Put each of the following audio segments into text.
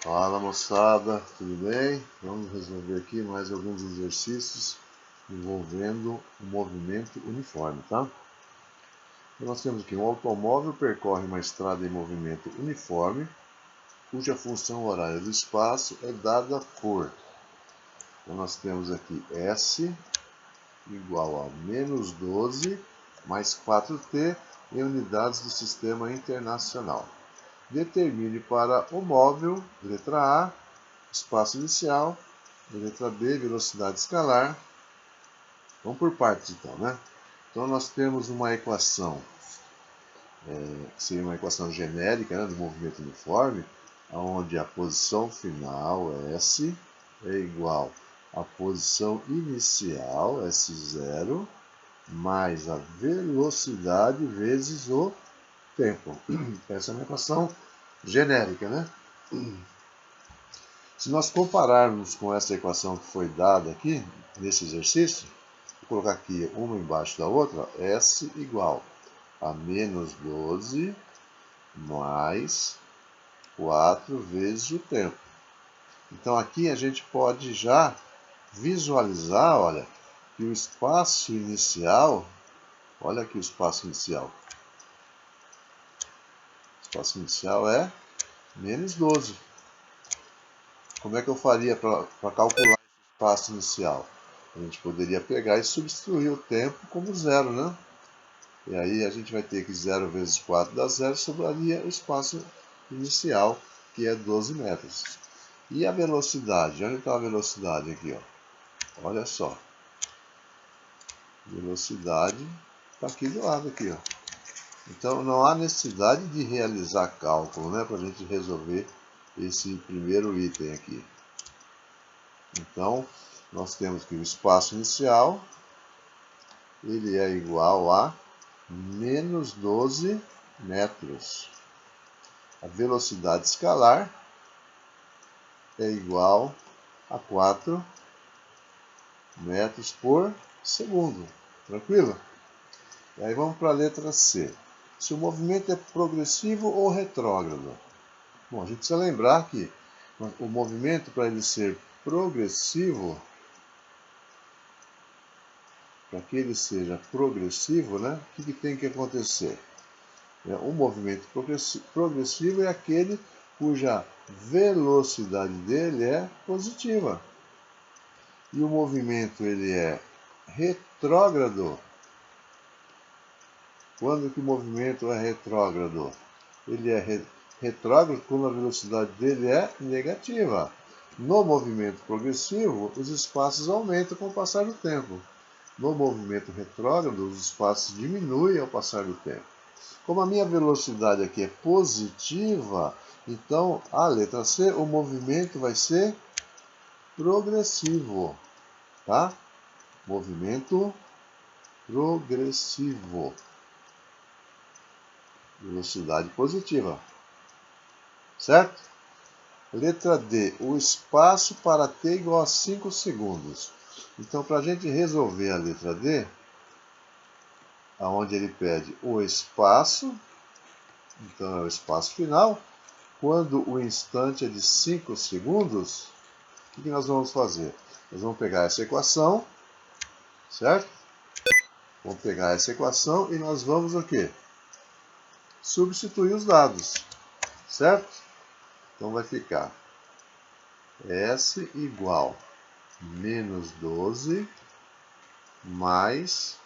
Fala moçada, tudo bem? Vamos resolver aqui mais alguns exercícios envolvendo o movimento uniforme, tá? Então nós temos aqui um automóvel percorre uma estrada em movimento uniforme, cuja função horária do espaço é dada por. Então nós temos aqui S igual a menos 12 mais 4t em unidades do sistema internacional. Determine para o móvel, letra A, espaço inicial, letra B, velocidade escalar. Vamos por partes então, né? Então nós temos uma equação, que seria uma equação genérica, né, do movimento uniforme, onde a posição final, S, é igual à posição inicial, S0, mais a velocidade vezes o tempo. Essa é uma equação genérica, né? Se nós compararmos com essa equação que foi dada aqui, nesse exercício, vou colocar aqui uma embaixo da outra, S igual a menos 12 mais 4 vezes o tempo. Então aqui a gente pode já visualizar, olha, que o espaço inicial, olha aqui o espaço inicial. O espaço inicial é menos 12. Como é que eu faria para calcular esse espaço inicial? A gente poderia pegar e substituir o tempo como zero, né? E aí a gente vai ter que 0 vezes 4 dá 0, sobraria o espaço inicial, que é 12 metros. E a velocidade? Onde está a velocidade aqui? Ó? Olha só. Velocidade está aqui do lado. Aqui, ó. Então não há necessidade de realizar cálculo, né, para a gente resolver esse primeiro item aqui. Então, nós temos que o espaço inicial ele é igual a menos 12 metros. A velocidade escalar é igual a 4 metros por segundo. Tranquilo? E aí vamos para a letra C. Se o movimento é progressivo ou retrógrado? Bom, a gente precisa lembrar que o movimento, para ele ser progressivo, para que ele seja progressivo, né, o que tem que acontecer? O movimento progressivo é aquele cuja velocidade dele é positiva. E o movimento ele é retrógrado. Quando que o movimento é retrógrado? Ele é retrógrado quando a velocidade dele é negativa. No movimento progressivo, os espaços aumentam com o passar do tempo. No movimento retrógrado, os espaços diminuem ao passar do tempo. Como a minha velocidade aqui é positiva, então a letra C, o movimento vai ser progressivo, tá? Movimento progressivo. Velocidade positiva. Certo? Letra D, o espaço para t igual a 5 segundos. Então, para a gente resolver a letra D, onde ele pede o espaço, então é o espaço final. Quando o instante é de 5 segundos, o que nós vamos fazer? Nós vamos pegar essa equação, certo? Vamos pegar essa equação e nós vamos o quê? Substituir os dados, certo? Então vai ficar S igual a menos 12 mais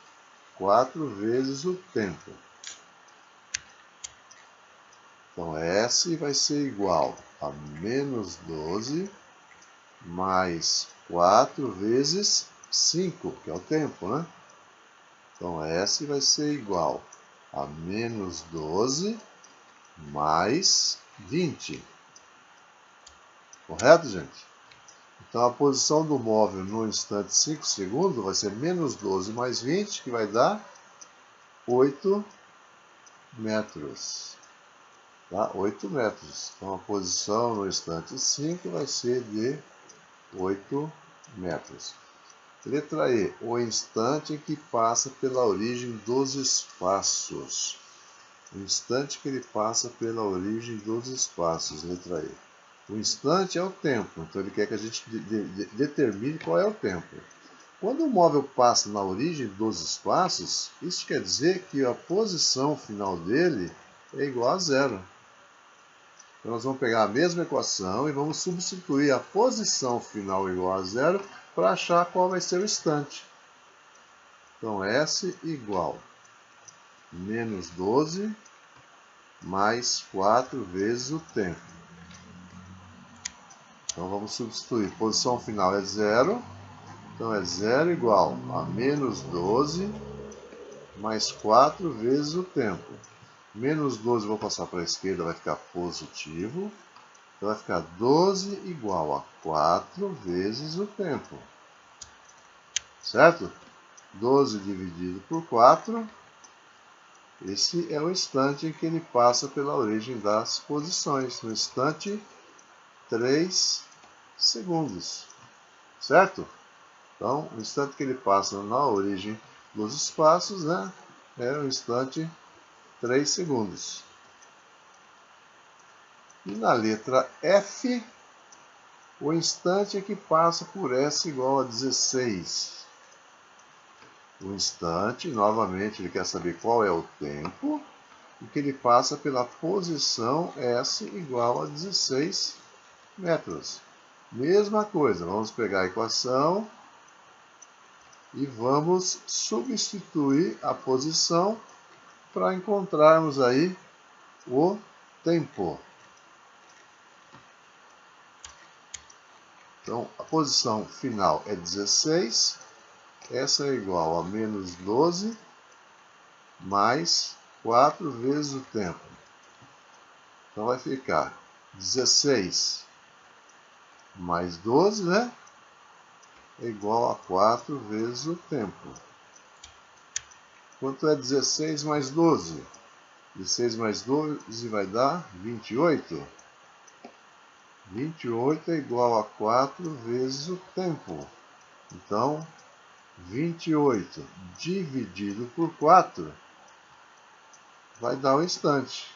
4 vezes o tempo. Então S vai ser igual a menos 12 mais 4 vezes 5, que é o tempo, né? Então S vai ser igual a menos 12 mais 20. Correto, gente? Então a posição do móvel no instante 5 segundos vai ser menos 12 mais 20, que vai dar 8 metros. Tá? 8 metros. Então a posição no instante 5 vai ser de 8 metros. Letra E. O instante em que passa pela origem dos espaços. O instante que ele passa pela origem dos espaços. Letra E. O instante é o tempo, então ele quer que a gente determine qual é o tempo. Quando o móvel passa na origem dos espaços, isso quer dizer que a posição final dele é igual a zero. Então nós vamos pegar a mesma equação e vamos substituir a posição final igual a zero para achar qual vai ser o instante. Então S igual menos 12 mais 4 vezes o tempo. Então vamos substituir. Posição final é zero. Então é zero igual a menos 12 mais 4 vezes o tempo. Menos 12 eu vou passar para a esquerda, vai ficar positivo. Então vai ficar 12 igual a 4 vezes o tempo. Certo? 12 dividido por 4. Esse é o instante em que ele passa pela origem das posições. No instante, 3 segundos. Certo? Então, o instante que ele passa na origem dos espaços, né, é o instante 3 segundos. E na letra F, o instante é que passa por S igual a 16. O instante, novamente, ele quer saber qual é o tempo, e que ele passa pela posição S igual a 16 metros. Mesma coisa, vamos pegar a equação e vamos substituir a posição para encontrarmos aí o tempo. Então, a posição final é 16, essa é igual a menos 12 mais 4 vezes o tempo. Então vai ficar 16 mais 12, né? É igual a 4 vezes o tempo. Quanto é 16 mais 12? 16 mais 12 vai dar 28. 28 é igual a 4 vezes o tempo. Então, 28 dividido por 4 vai dar o instante.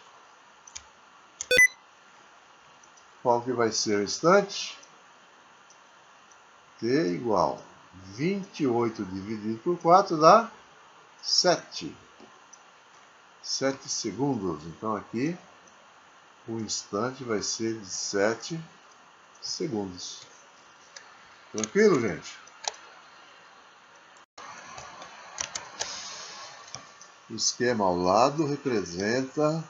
Qual que vai ser o instante? T igual 28 dividido por 4 dá 7. 7 segundos. Então aqui o instante vai ser de 7 segundos. Tranquilo, gente? O esquema ao lado representa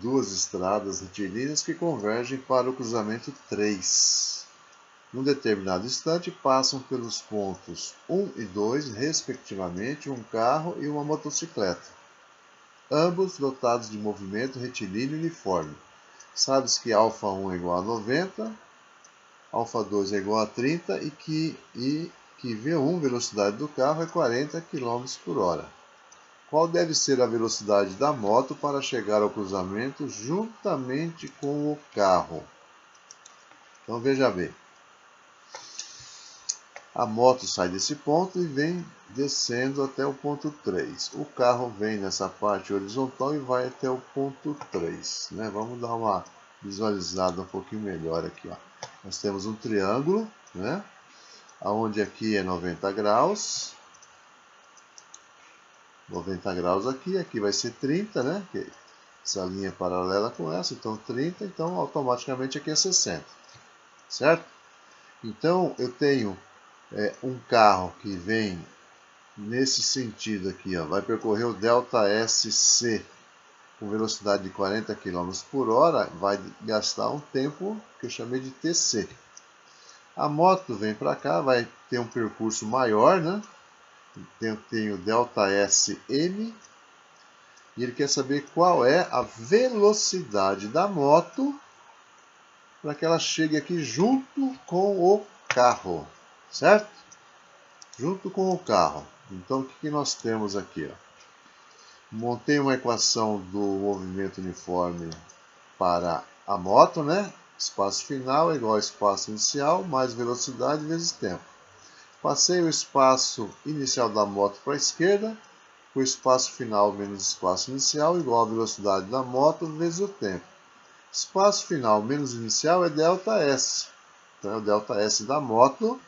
duas estradas retilíneas que convergem para o cruzamento 3. Num determinado instante, passam pelos pontos 1 e 2, respectivamente, um carro e uma motocicleta, ambos dotados de movimento retilíneo uniforme. Sabes que α1 é igual a 90, α2 é igual a 30 e que V1, velocidade do carro, é 40 km por hora. Qual deve ser a velocidade da moto para chegar ao cruzamento juntamente com o carro? Então veja bem. A moto sai desse ponto e vem descendo até o ponto 3. O carro vem nessa parte horizontal e vai até o ponto 3. Né? Vamos dar uma visualizada um pouquinho melhor aqui. Ó. Nós temos um triângulo, né? Onde aqui é 90 graus. 90 graus aqui vai ser 30, né? Essa linha é paralela com essa, então 30, então automaticamente aqui é 60. Certo? Então eu tenho um carro que vem nesse sentido aqui, ó, vai percorrer o delta SC com velocidade de 40 km por hora, vai gastar um tempo que eu chamei de TC. A moto vem para cá, vai ter um percurso maior, né? Tem o delta SM, e ele quer saber qual é a velocidade da moto para que ela chegue aqui junto com o carro, certo? Junto com o carro. Então, o que nós temos aqui? Ó? Montei uma equação do movimento uniforme para a moto, né? Espaço final é igual a espaço inicial mais velocidade vezes tempo. Passei o espaço inicial da moto para a esquerda, o espaço final menos espaço inicial igual a velocidade da moto vezes o tempo. Espaço final menos inicial é ΔS. Então é o ΔS da moto,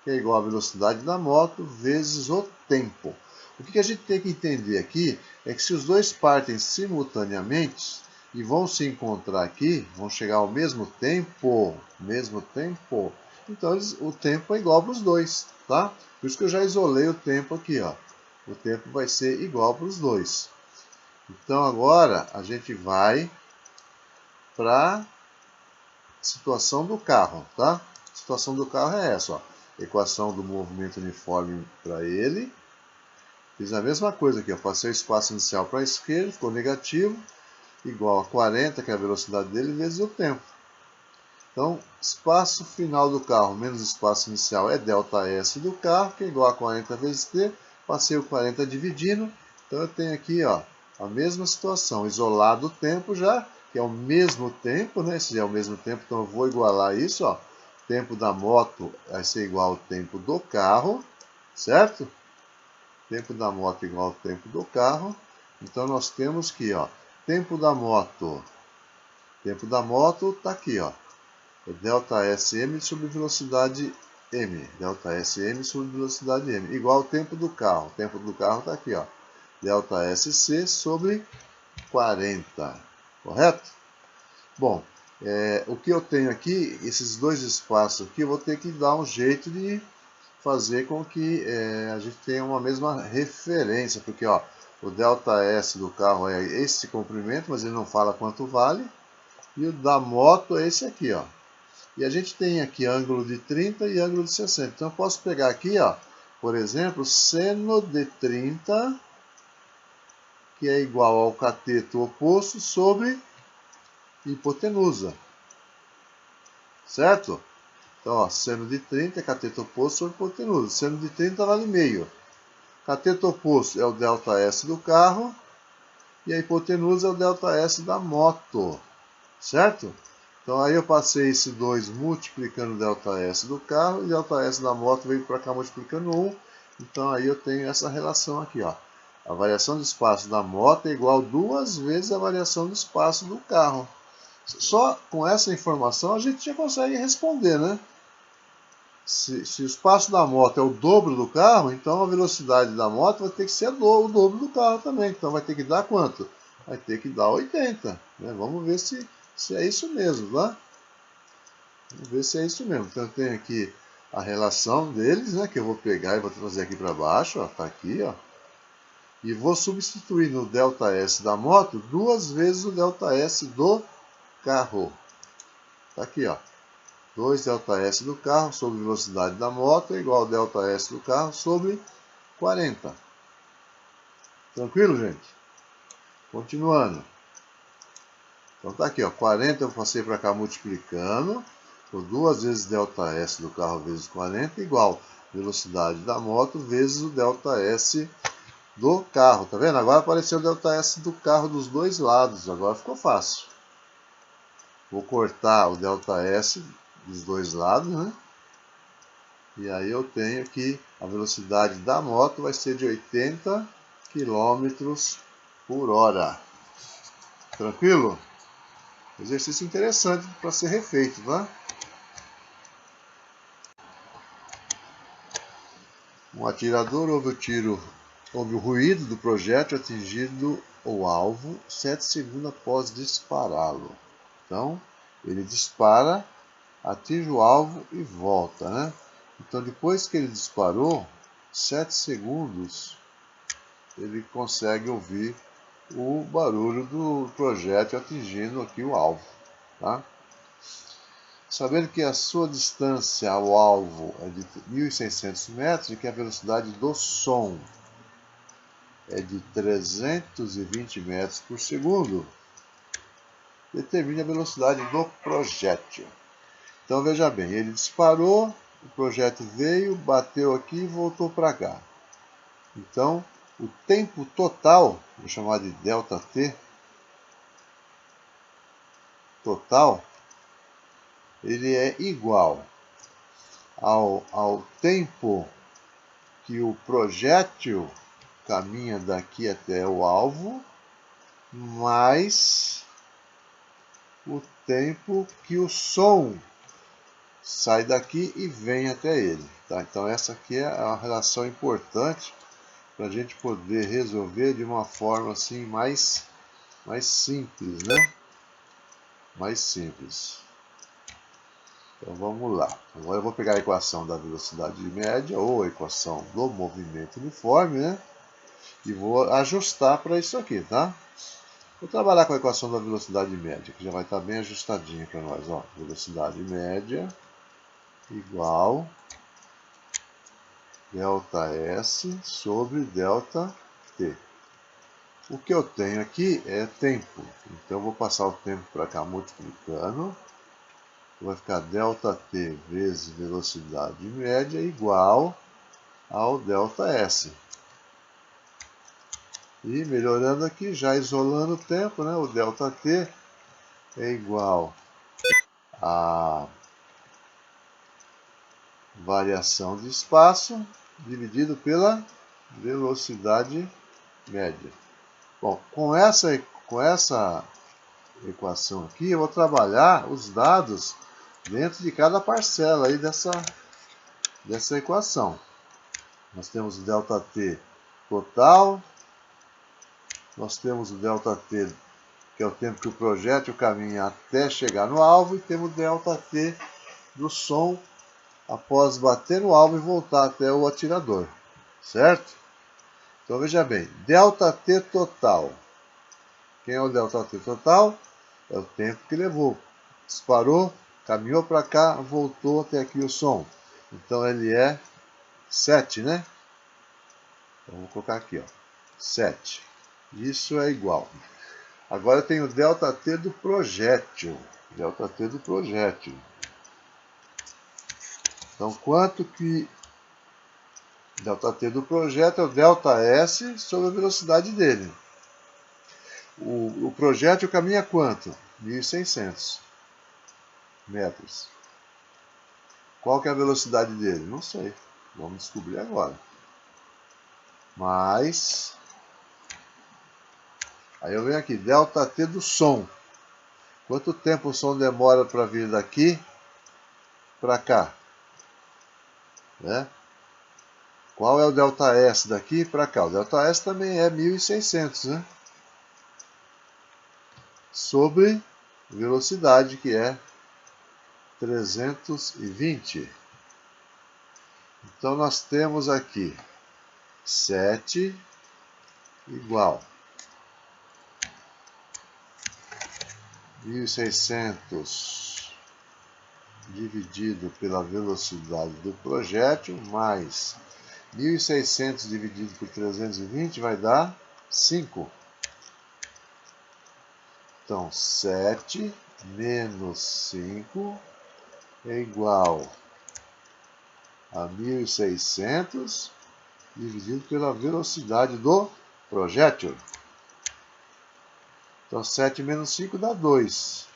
que é igual à velocidade da moto vezes o tempo. O que a gente tem que entender aqui é que se os dois partem simultaneamente e vão se encontrar aqui, vão chegar ao mesmo tempo, então o tempo é igual para os dois, tá? Por isso que eu já isolei o tempo aqui, ó. O tempo vai ser igual para os dois. Então agora a gente vai para a situação do carro, tá? A situação do carro é essa, ó. Equação do movimento uniforme para ele. Fiz a mesma coisa aqui, ó. Passei o espaço inicial para a esquerda, ficou negativo, igual a 40, que é a velocidade dele, vezes o tempo. Então, espaço final do carro menos espaço inicial é ΔS do carro, que é igual a 40 vezes T. Passei o 40 dividindo, então eu tenho aqui, ó, a mesma situação, isolado o tempo já, que é o mesmo tempo, né? Esse é o mesmo tempo, então eu vou igualar isso, ó. O tempo da moto vai ser igual ao tempo do carro, certo? Tempo da moto igual ao tempo do carro. Então nós temos que, ó, tempo da moto está aqui, ó. É ΔSm sobre velocidade m. ΔSm sobre velocidade m. Igual ao tempo do carro. O tempo do carro está aqui, ó. ΔSc sobre 40. Correto? Bom, o que eu tenho aqui, esses dois espaços aqui, eu vou ter que dar um jeito de fazer com que a gente tenha uma mesma referência, porque ó, o ΔS do carro é esse comprimento, mas ele não fala quanto vale, e o da moto é esse aqui, ó. E a gente tem aqui ângulo de 30 e ângulo de 60. Então eu posso pegar aqui, ó, por exemplo, seno de 30, que é igual ao cateto oposto sobre hipotenusa. Certo? Então, ó, seno de 30 é cateto oposto sobre hipotenusa. Seno de 30 vale meio. Cateto oposto é o ΔS do carro e a hipotenusa é o ΔS da moto. Certo? Então aí eu passei esse 2 multiplicando o ΔS do carro e o ΔS da moto veio para cá multiplicando 1. Então aí eu tenho essa relação aqui, ó. A variação de espaço da moto é igual a 2 vezes a variação de espaço do carro. Só com essa informação a gente já consegue responder, né? Se o espaço da moto é o dobro do carro, então a velocidade da moto vai ter que ser o dobro do carro também. Então vai ter que dar quanto? Vai ter que dar 80. Né? Vamos ver se é isso mesmo, tá? Vamos ver se é isso mesmo. Então eu tenho aqui a relação deles, né? Que eu vou pegar e vou trazer aqui para baixo, ó. Tá aqui, ó. E vou substituir no ΔS da moto 2 vezes o ΔS do carro. Tá aqui, ó. 2 ΔS do carro sobre velocidade da moto é igual ao ΔS do carro sobre 40. Tranquilo, gente? Continuando. Então tá aqui, ó. 40 eu passei para cá multiplicando. Por 2 vezes ΔS do carro vezes 40 igual velocidade da moto vezes o ΔS do carro. Tá vendo? Agora apareceu o ΔS do carro dos dois lados. Agora ficou fácil. Vou cortar o ΔS dos dois lados, né? E aí eu tenho que a velocidade da moto vai ser de 80 km por hora. Tranquilo? Exercício interessante para ser refeito, tá? Um atirador ouve o ruído do projétil atingindo o alvo 7 segundos após dispará-lo. Então, ele dispara, atinge o alvo e volta, né? Então, depois que ele disparou, 7 segundos, ele consegue ouvir o barulho do projétil atingindo aqui o alvo, tá? Sabendo que a sua distância ao alvo é de 1.600 metros e que a velocidade do som é de 320 metros por segundo, determine a velocidade do projétil. Então veja bem, ele disparou, o projétil veio, bateu aqui e voltou para cá. Então o tempo total, vou chamar de ΔT, total, ele é igual ao tempo que o projétil caminha daqui até o alvo, mais o tempo que o som sai daqui e vem até ele. Tá? Então essa aqui é uma relação importante para a gente poder resolver de uma forma assim mais simples, né? Mais simples. Então vamos lá. Agora eu vou pegar a equação da velocidade média ou a equação do movimento uniforme, né? E vou ajustar para isso aqui, tá? Vou trabalhar com a equação da velocidade média, que já vai estar bem ajustadinha para nós. Ó. Velocidade média igual ΔS sobre ΔT. O que eu tenho aqui é tempo. Então eu vou passar o tempo para cá multiplicando. Vai ficar ΔT vezes velocidade média igual ao ΔS. E melhorando aqui, já isolando o tempo, né? O ΔT é igual a variação de espaço dividido pela velocidade média. Bom, com essa equação aqui, eu vou trabalhar os dados dentro de cada parcela aí dessa equação. Nós temos o ΔT total, nós temos o ΔT, que é o tempo que o projétil caminha até chegar no alvo, e temos o ΔT do som após bater no alvo e voltar até o atirador, certo? Então veja bem, ΔT total. Quem é o ΔT total? É o tempo que levou. Disparou, caminhou para cá, voltou até aqui o som. Então ele é 7, né? Então vou colocar aqui, ó, 7. Isso é igual. Agora tem o ΔT do projétil. ΔT do projétil. Então quanto que ΔT do projétil é o ΔS sobre a velocidade dele. O projétil caminha quanto? 1.600 metros. Qual que é a velocidade dele? Não sei. Vamos descobrir agora. Mas aí eu venho aqui, ΔT do som. Quanto tempo o som demora para vir daqui para cá? Né? Qual é o ΔS daqui para cá? O ΔS também é 1.600, né? Sobre velocidade, que é 320. Então nós temos aqui 7 igual 1.600 dividido pela velocidade do projétil mais 1.600 dividido por 320 vai dar 5. Então 7 menos 5 é igual a 1.600 dividido pela velocidade do projétil. Então 7 menos 5 dá 2.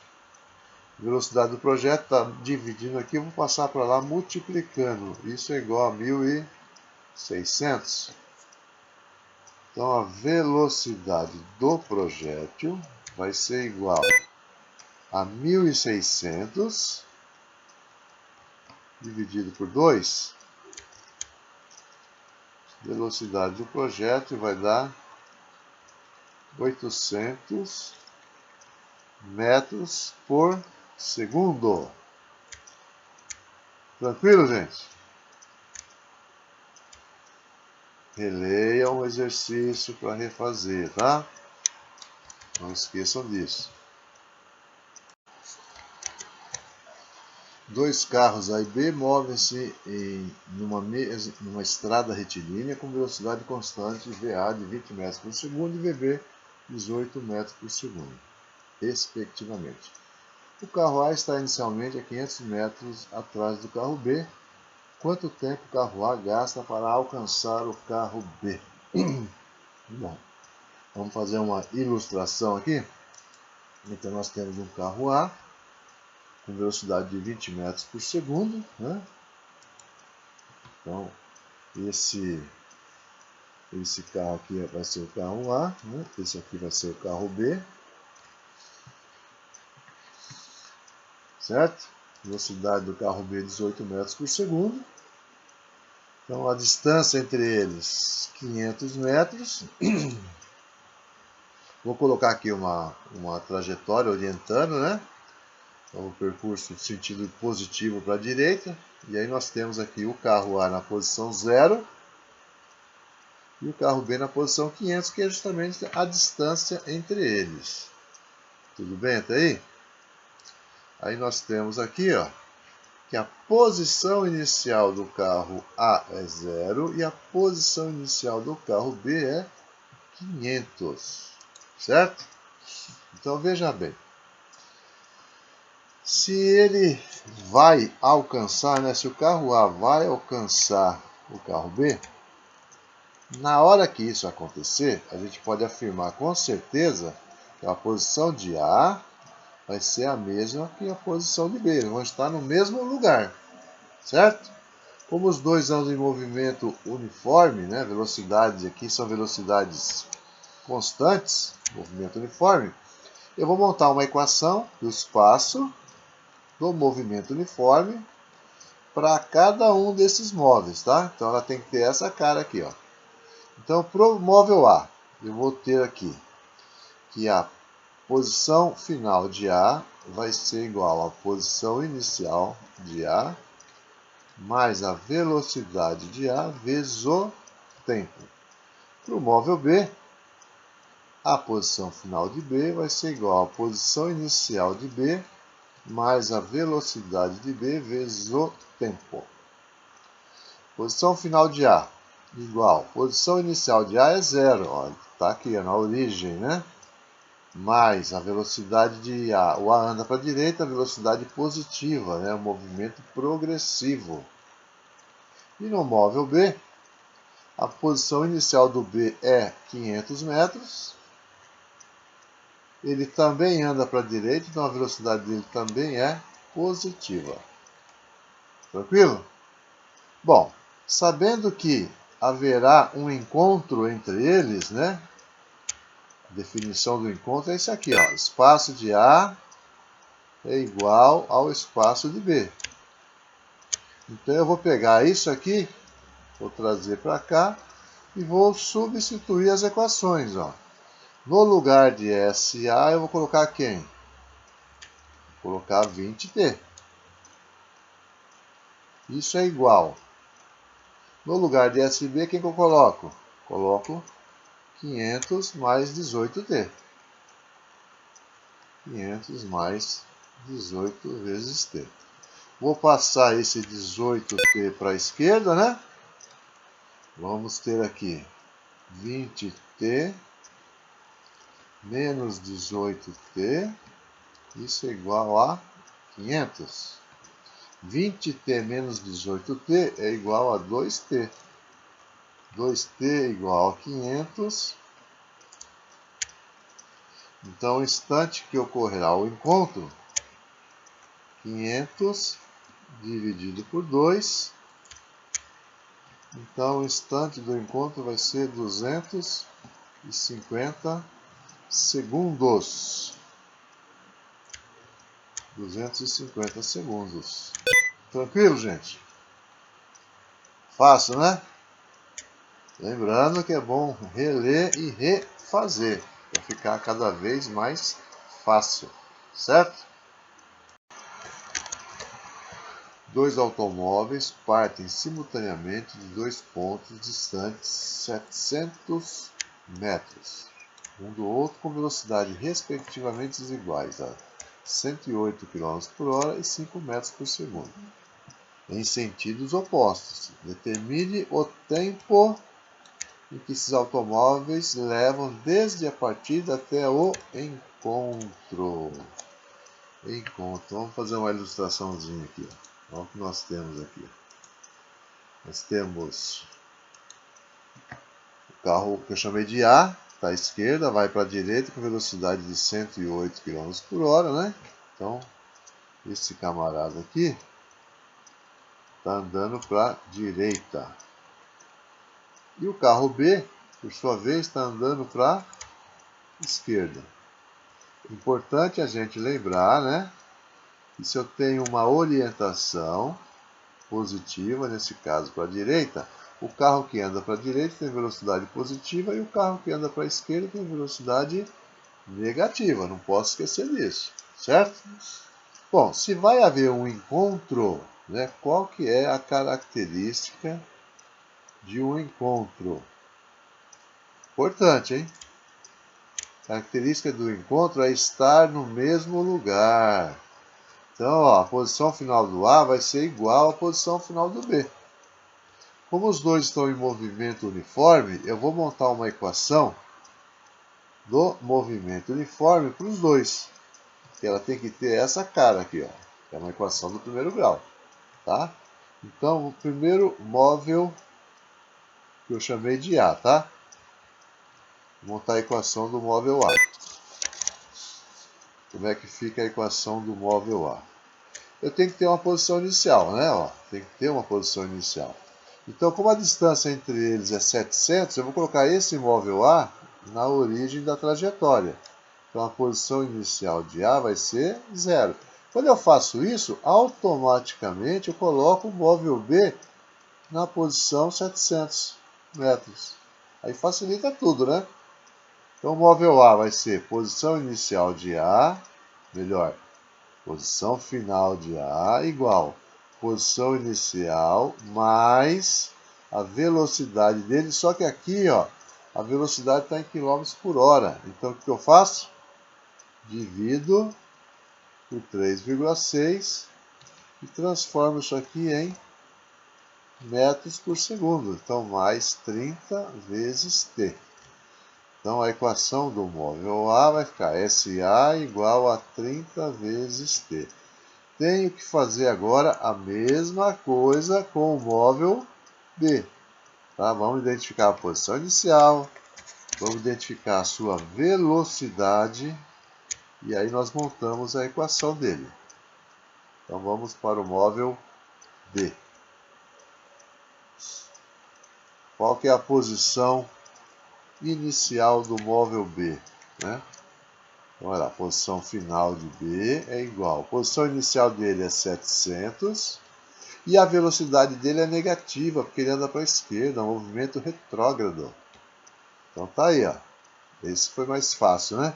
Velocidade do projétil está dividindo aqui, eu vou passar para lá multiplicando. Isso é igual a 1.600. Então a velocidade do projétil vai ser igual a 1.600 dividido por 2. Velocidade do projétil vai dar 800 metros por segundo. Tranquilo, gente? Releia o exercício para refazer, tá? Não esqueçam disso. Dois carros A e B movem-se numa estrada retilínea com velocidade constante VA de 20 metros por segundo e VB 18 metros por segundo, respectivamente. O carro A está inicialmente a 500 metros atrás do carro B. Quanto tempo o carro A gasta para alcançar o carro B? Bom, vamos fazer uma ilustração aqui. Então nós temos um carro A com velocidade de 20 metros por segundo, né? Então esse carro aqui vai ser o carro A, né? Esse aqui vai ser o carro B. certo? Velocidade do carro B 18 metros por segundo. Então a distância entre eles 500 metros. Vou colocar aqui uma trajetória orientando, né? Então, o percurso de sentido positivo para a direita. E aí nós temos aqui o carro A na posição 0 e o carro B na posição 500, que é justamente a distância entre eles. Tudo bem até aí? Aí nós temos aqui, ó, que a posição inicial do carro A é 0 e a posição inicial do carro B é 500, certo? Então veja bem, se ele vai alcançar, né, se o carro A vai alcançar o carro B, na hora que isso acontecer, a gente pode afirmar com certeza que a posição de A vai ser a mesma que a posição de B, eles vão estar no mesmo lugar, certo? Como os dois andam em movimento uniforme, né, velocidades aqui são velocidades constantes, movimento uniforme, eu vou montar uma equação do espaço do movimento uniforme para cada um desses móveis, tá? Então ela tem que ter essa cara aqui, ó. Então, para o móvel A, eu vou ter aqui que a posição final de A vai ser igual à posição inicial de A mais a velocidade de A vezes o tempo. Para o móvel B, a posição final de B vai ser igual à posição inicial de B mais a velocidade de B vezes o tempo. Posição final de A igual, posição inicial de A é 0, está aqui na origem, né? Mais a velocidade de A, o A anda para a direita, a velocidade positiva, né? O movimento progressivo. E no móvel B, a posição inicial do B é 500 metros, ele também anda para a direita, então a velocidade dele também é positiva. Tranquilo? Bom, sabendo que haverá um encontro entre eles, né? A definição do encontro é isso aqui, ó. Espaço de A é igual ao espaço de B. Então eu vou pegar isso aqui, vou trazer para cá e vou substituir as equações, ó. No lugar de SA eu vou colocar quem? Vou colocar 20T. Isso é igual. No lugar de SB, quem que eu coloco? Coloco 500 mais 18T. 500 mais 18 vezes T. Vou passar esse 18T para a esquerda, né? Vamos ter aqui 20T menos 18T. Isso é igual a 500. 20T menos 18T é igual a 2T. 2T é igual a 500. Então, o instante que ocorrerá o encontro, 500 dividido por 2. Então, o instante do encontro vai ser 250 segundos. 250 segundos. Tranquilo, gente? Fácil, né? Lembrando que é bom reler e refazer, para ficar cada vez mais fácil, certo? Dois automóveis partem simultaneamente de dois pontos distantes 700 metros, um do outro com velocidade respectivamente iguais a 108 km por hora e 5 metros por segundo, em sentidos opostos. Determine o tempo em que esses automóveis levam desde a partida até o encontro. Vamos fazer uma ilustraçãozinha aqui. Olha o que nós temos aqui. Nós temos o carro que eu chamei de A, está à esquerda, vai para a direita com velocidade de 108 km por hora, né? Então, esse camarada aqui está andando para a direita. E o carro B, por sua vez, está andando para a esquerda. Importante a gente lembrar, né, E se eu tenho uma orientação positiva, nesse caso para a direita, o carro que anda para a direita tem velocidade positiva e o carro que anda para a esquerda tem velocidade negativa. Não posso esquecer disso, certo? Bom, se vai haver um encontro, né, qual que é a característica de um encontro? Importante, hein? A característica do encontro é estar no mesmo lugar. Então, ó, a posição final do A vai ser igual à posição final do B. Como os dois estão em movimento uniforme, eu vou montar uma equação do movimento uniforme para os dois. Ela tem que ter essa cara aqui, ó. É uma equação do primeiro grau, tá? Então, o primeiro móvel que eu chamei de A, tá? Vou montar a equação do móvel A. Como é que fica a equação do móvel A? Eu tenho que ter uma posição inicial, né? Ó, tem que ter uma posição inicial. Então, como a distância entre eles é 700, eu vou colocar esse móvel A na origem da trajetória. Então, a posição inicial de A vai ser 0. Quando eu faço isso, automaticamente eu coloco o móvel B na posição 700 metros. Aí facilita tudo, né? Então, o móvel A vai ser posição inicial de A, melhor, posição final de A igual posição inicial mais a velocidade dele, só que aqui, ó, a velocidade está em quilômetros por hora. Então, o que eu faço? Divido por 3,6 e transformo isso aqui em metros por segundo. Então, mais 30 vezes T. Então, a equação do móvel A vai ficar SA igual a 30 vezes T. Tenho que fazer agora a mesma coisa com o móvel B. Tá? Vamos identificar a posição inicial, vamos identificar a sua velocidade e aí nós montamos a equação dele. Então vamos para o móvel B. Qual que é a posição inicial do móvel B? Né? Então, olha lá, a posição final de B é igual. A posição inicial dele é 700 e a velocidade dele é negativa, porque ele anda para a esquerda, um movimento retrógrado. Então tá aí, ó. Esse foi mais fácil, né?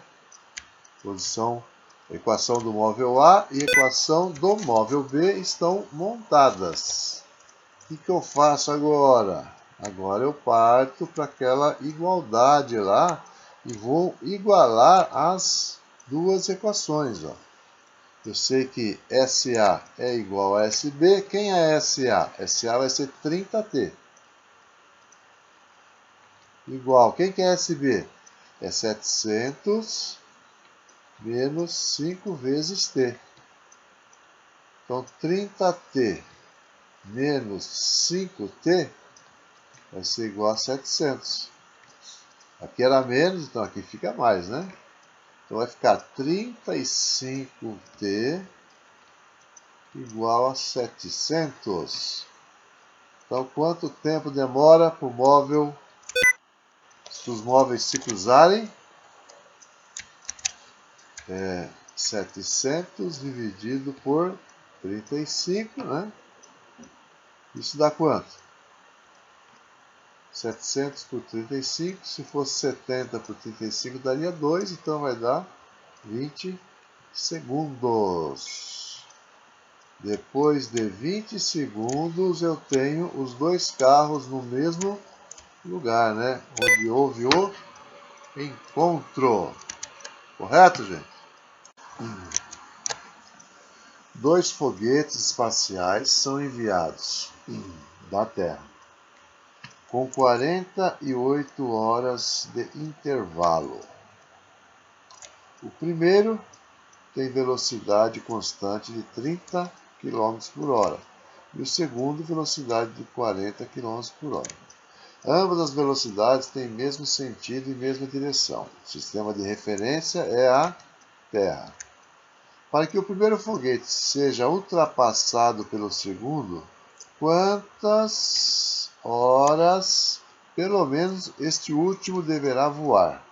Equação do móvel A e equação do móvel B estão montadas. O que eu faço agora? Agora eu parto para aquela igualdade lá e vou igualar as duas equações. Ó. Eu sei que SA é igual a SB. Quem é SA? SA vai ser 30T. Igual. Quem que é SB? É 700 menos 5 vezes T. Então, 30T menos 5T vai ser igual a 700. Aqui era menos, então aqui fica mais, né? Então vai ficar 35T igual a 700. Então quanto tempo demora para o móvel, se os móveis se cruzarem? 700 dividido por 35, né? Isso dá quanto? 700 por 35, se fosse 70 por 35 daria 2, então vai dar 20 segundos. Depois de 20 segundos eu tenho os dois carros no mesmo lugar, né? Onde houve o encontro. Correto, gente? Dois foguetes espaciais são enviados da Terra com 48 horas de intervalo. O primeiro tem velocidade constante de 30 km por hora e o segundo velocidade de 40 km por hora. Ambas as velocidades têm mesmo sentido e mesma direção. O sistema de referência é a Terra. Para que o primeiro foguete seja ultrapassado pelo segundo, quantas horas, pelo menos, este último deverá voar?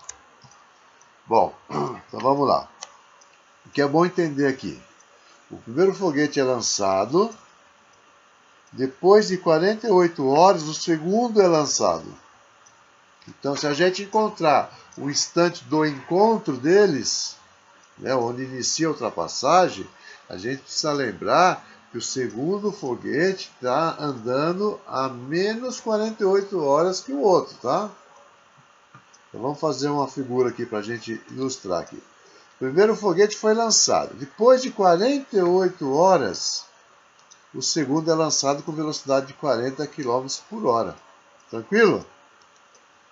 Bom, então vamos lá. O que é bom entender aqui? O primeiro foguete é lançado, depois de 48 horas o segundo é lançado. Então, se a gente encontrar o instante do encontro deles, né, onde inicia a ultrapassagem, a gente precisa lembrar que o segundo foguete está andando a menos 48 horas que o outro, tá? Então vamos fazer uma figura aqui para a gente ilustrar aqui. O primeiro foguete foi lançado. Depois de 48 horas, o segundo é lançado com velocidade de 40 km por hora. Tranquilo?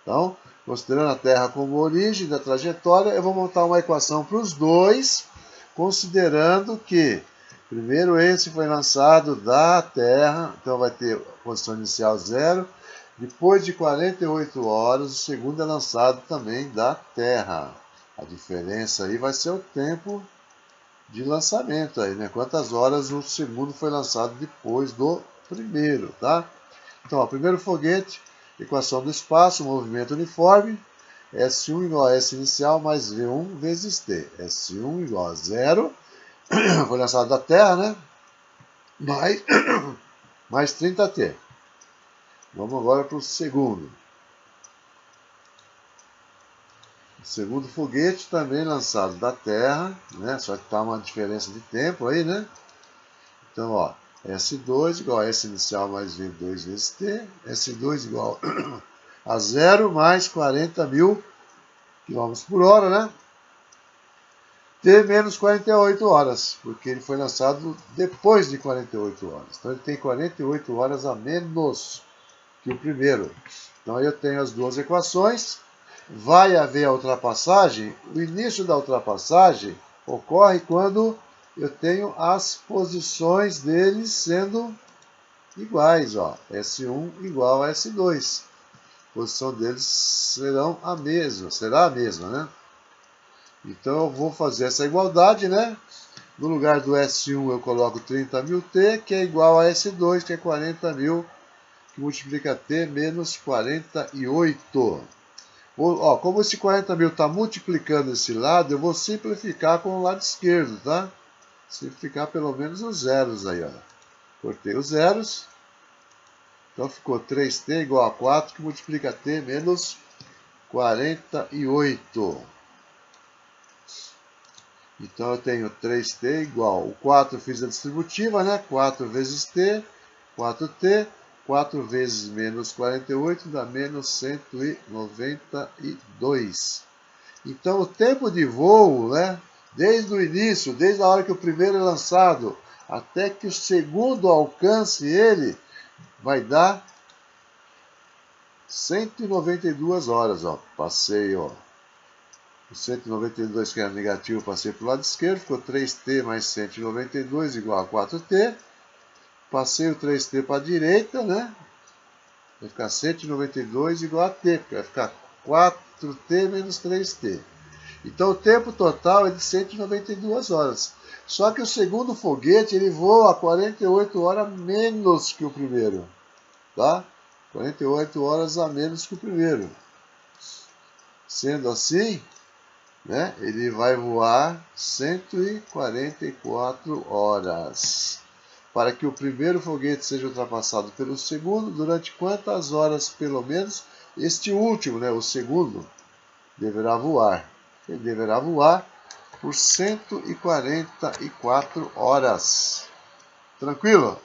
Então, considerando a Terra como origem da trajetória, eu vou montar uma equação para os dois, considerando que primeiro esse foi lançado da Terra, então vai ter posição inicial 0. Depois de 48 horas, o segundo é lançado também da Terra. A diferença aí vai ser o tempo de lançamento aí, né? Quantas horas o segundo foi lançado depois do primeiro, tá? Então, o primeiro foguete, equação do espaço, movimento uniforme, S1 igual a S inicial mais V1 vezes T. S1 igual a 0, foi lançado da Terra, né? Mais 30T. Vamos agora para o segundo. O segundo foguete também lançado da Terra, né? Só que está uma diferença de tempo aí, né? Então, ó, S2 igual a S inicial mais V2 vezes T. S2 igual a 0 mais 40.000 km por hora, né? T menos 48 horas, porque ele foi lançado depois de 48 horas. Então ele tem 48 horas a menos que o primeiro. Então eu tenho as duas equações. Vai haver a ultrapassagem. O início da ultrapassagem ocorre quando eu tenho as posições deles sendo iguais. Ó. S1 igual a S2. A posição deles será a mesma, né? Então eu vou fazer essa igualdade, né? No lugar do S1 eu coloco 30.000 T, que é igual a S2, que é 40.000, que multiplica T menos 48. Ó, como esse 40.000 está multiplicando esse lado, eu vou simplificar com o lado esquerdo, tá? Simplificar pelo menos os zeros aí, ó. Cortei os zeros. Então ficou 3T igual a 4, que multiplica T menos 48. Então eu tenho 3T igual, o 4 eu fiz a distributiva, né? 4 vezes T, 4T, 4 vezes menos 48 dá menos 192. Então o tempo de voo, né? Desde o início, desde a hora que o primeiro é lançado, até que o segundo alcance ele, vai dar 192 horas, ó. Passei, ó. O 192 que era negativo, passei para o lado esquerdo, ficou 3T mais 192 igual a 4T. Passei o 3T para a direita, né? Vai ficar 192 igual a T, porque vai ficar 4T menos 3T. Então o tempo total é de 192 horas. Só que o segundo foguete ele voa 48 horas menos que o primeiro, tá? 48 horas a menos que o primeiro. Sendo assim, né, ele vai voar 144 horas. Para que o primeiro foguete seja ultrapassado pelo segundo, durante quantas horas, pelo menos, este último, né, o segundo, deverá voar? Ele deverá voar por 144 horas. Tranquilo?